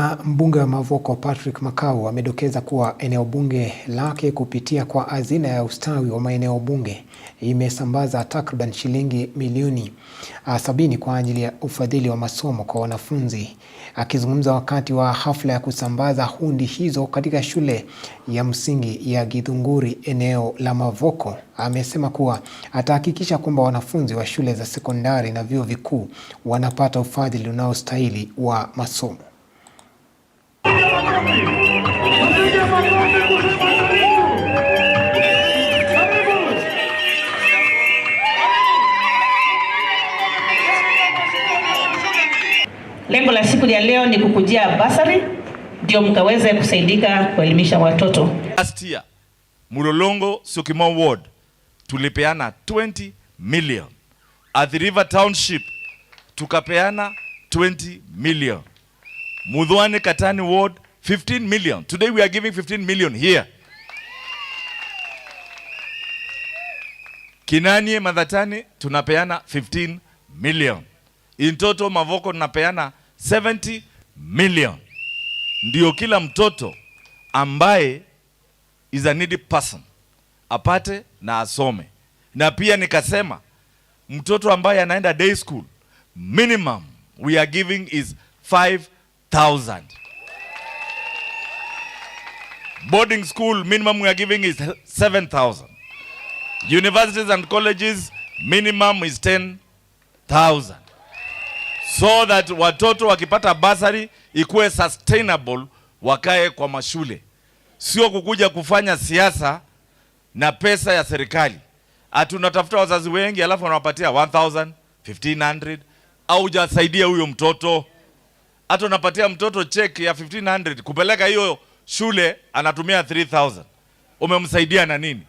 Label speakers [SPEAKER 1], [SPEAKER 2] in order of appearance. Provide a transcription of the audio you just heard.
[SPEAKER 1] Na mbunge wa Mavoko Patrick Makau amedokeza kuwa eneo bunge lake kupitia kwa hazina ya ustawi wa maeneo bunge imesambaza takriban shilingi milioni 70 kwa ajili ya ufadhili wa masomo kwa wanafunzi. Akizungumza wakati wa hafla ya kusambaza hundi hizo katika shule ya msingi ya Githunguri eneo la Mavoko, amesema kuwa atahakikisha kwamba wanafunzi wa shule za sekondari na vyuo vikuu wanapata ufadhili unaostahili wa masomo.
[SPEAKER 2] Lengo la siku ya leo ni kukujia basari ndio mkaweze kusaidika kuelimisha watoto.
[SPEAKER 3] Last year, Mulolongo Syokimau Ward tulipeana 20 million. Athi River Township tukapeana 20 million. Mudhwani Katani Ward 15 million. Today we are giving 15 million here. Kinanie Madhatani tunapeana 15 million. In total Mavoko tunapeana 70 million. Ndio kila mtoto ambaye is a needy person apate na asome. Na pia nikasema mtoto ambaye anaenda day school minimum we are giving is 5,000. Boarding school minimum we are giving is 7,000. Universities and colleges minimum is 10,000. So that watoto wakipata basari ikuwe sustainable wakae kwa mashule. Sio kukuja kufanya siasa na pesa ya serikali. Tunatafuta wazazi wengi alafu wanawapatia 1,000, 1,500 au hujasaidia huyo mtoto. Hata unapatia mtoto cheki ya 1,500 kupeleka hiyo shule anatumia 3,000. Umemsaidia na nini?